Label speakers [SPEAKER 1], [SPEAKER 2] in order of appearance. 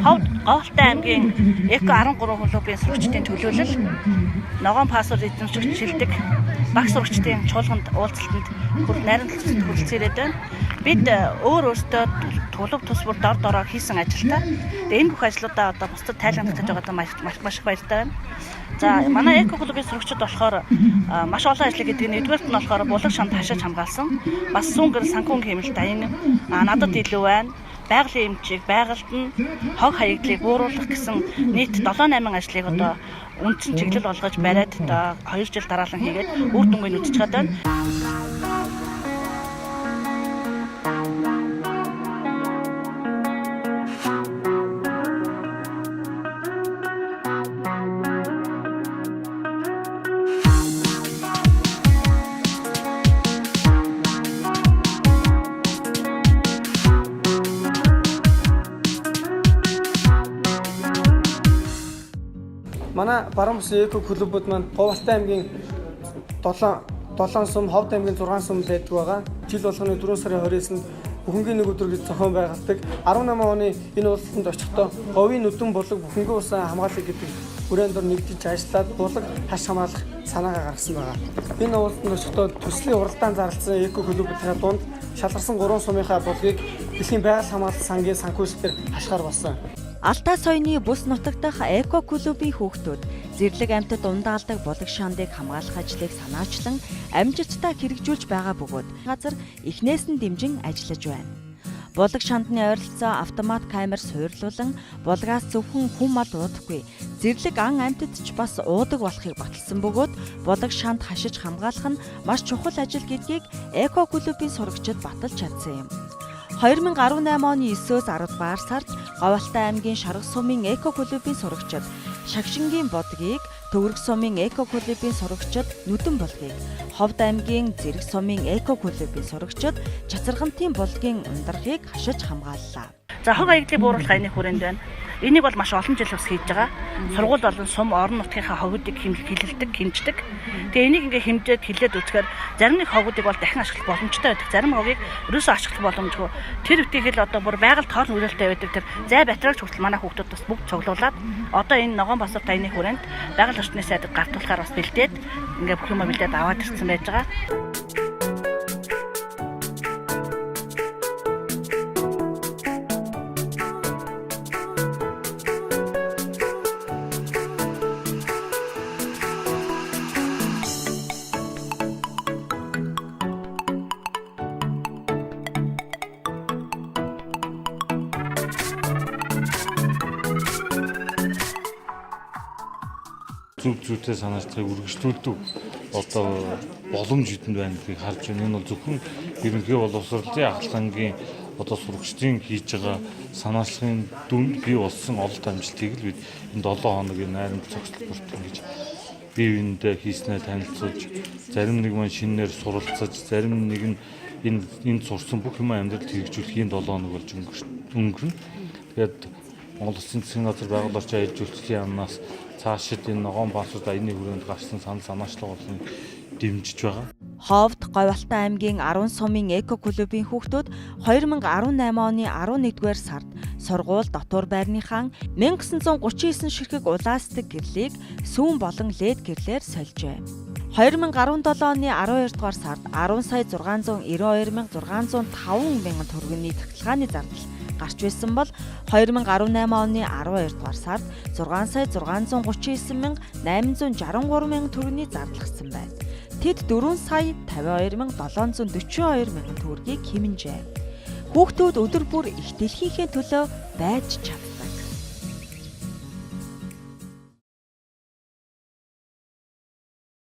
[SPEAKER 1] Ховд Говьтай аймгийн Эко 13 клубын сурагчдын төлөөлөл ногоон пассворд эзэмшигч шилдэг багш сурагчдын чуулганд уулзалтанд найрамдалцад хүрэлцээрээд байна. Бид өөрөөсөө тулав тус бүр дор дороо хийсэн ажилдаа энэ бүх ажлуудаа одоо бусдад тайлбарлаж байгаадаа маш их баяртай байна. За манай Эко клубын сурагчид болохоор маш олон ажил гэдэг нь эдгээрт нь болохоор булаг шанд хашааж хамгаалсан. Бас сүүнгэр санхүүн хэмнэлт аян надад илүү байна. Байгалийн эмчийг байгальд нь хог хаягдлыг бууруулах гэсэн нийт 7-8 ажлыг одоо үндсэн чиглэл болгож бариад одоо 2 жил дараалан хийгээд үр дүнгийн үзэж чадсан.
[SPEAKER 2] Манай баруун бүсийн эко клубуд маань Говьтай аймгийн 7 сум, Ховд аймгийн 6 сум байдаг байгаа. Жил болгоны 4 сарын 29-нд бүхэнгийн нэг өдөр гэж зохион байгуулдаг. 18 оны энэ уулзалтанд очихдоо говийн нүдэн булаг бүхэнгийн усан хамгаалах гэдэг хүрээнд дор нэгдэж ажиллаад булаг хаш хамгаалах санаагаа гаргасан байгаа. Энэ уулзалтанд очихдоо төслийн уралдаан зарласан эко клубуудын дунд шалгарсан 3 сумынхаа булгийг дэлхийн байгаль хамгаалалт сангийн санхүүжилтээр хашгаар болсон.
[SPEAKER 3] Алтай соёны бүс нутаг дахь эко клубын хүүхдүүд зэрлэг амьтад ундаалдаг булаг шандыг хамгаалах ажлыг санаачлан амжилттай хэрэгжүүлж байгаа бөгөөд газар эхнээс нь дэмжин ажиллаж байна. Булаг шандны ойролцоо автомат камер суйрлуулан булгаас зөвхөн хүн мал уудахгүй зэрлэг ан амьтад ч бас уудаг болохыг баталсан бөгөөд булаг шанд хашиж хамгаалах нь маш чухал ажил гэдгийг эко клубын сурагчид баталж чадсан юм. 2018 оны 9-өөс 10 дугаар сард Говьтай аймгийн Шарга сумын эко клубын сурагчид Шагшингийн бодгийг, Төвөрг сумын эко клубын сурагчид Нүдэн булгийг, Ховд аймгийн Зэрэг сумын эко клубын сурагчид Чацаргантын булгийн ундрахыг хашиж хамгааллаа.
[SPEAKER 1] За хог хаягдлыг бууруулах аяны хүрээнд байна. Энийг бол маш олон жил ус хийж байгаа. Сургууль болон сум орон нутгийнхаа хогуудыг хилэлдэг, хэмждэг. Тэгээ энийг ингээ хэмжээд хилээд үзэхээр зарим нэг хогуудыг бол дахин ашиглах боломжтой байдаг. Зарим хогийг ерөөсөө ашиглах боломжгүй. Тэр үтгийг л одоо бүр байгальд хоол нөлөөлтэй байдаг тэр зай батрагч хүртэл манай хүүхдүүд бас бүгд цуглуулад одоо энэ ногоон босор таяны хүрээнд байгаль орчны сайдыг гартуулахаар бас бэлдээд ингээ бүх юм бэлдээд аваад ирсэн байж байгаа.
[SPEAKER 4] Зүйтэй санаачлагыг үргэлжлүүлдэг одоо боломж бидэнд байна гэдгийг харж байна. Энэ бол зөвхөн ерөнхий боловсролын ахлагын одоо сурагчдын хийж байгаа санаачлагын дүнд бий болсон олд амжилтыг л бид энэ 7 хоногийн найрамд зохицол бүртгэн гэж бие биендээ хийснээр танилцуулж, зарим нэг маань шинээр суралцаж, зарим нэг нь энд сурсан бүх юм амьдралд хэрэгжүүлэх ийм 7 хоног болж өнгөрнө. Тэгээд Монгол Улсын засгийн газар байгаль орчин аяж үйлчлэлийн яамнаас цаашид энэ ногоон пассворд аяны хүрээнд гарсан санаачлал болон дэмжиж байгаа.
[SPEAKER 3] Ховд Говьтай аймгийн 10 сумын эко клубын хүүхдүүд 2018 оны 11-р сард сургууль дотор байрныхаа 1939 ширхэг улаастдаг гэрлийг сүүн болон лед гэрлээр сольжээ. 2017 оны 12-р сард 10 сая 692,605 мянган төгрөгийн таталгааны зардал гарч байсан бол 2018 оны 12-р сард 6 сая 639,863 мянган төгрөгийн зардалгсан байна. Тэд 4 сая 52,742 мянган төгрөгийг хэмнэжээ. Хүүхдүүд өдөр бүр их дэлхийнхээ төлөө байж чаддаг.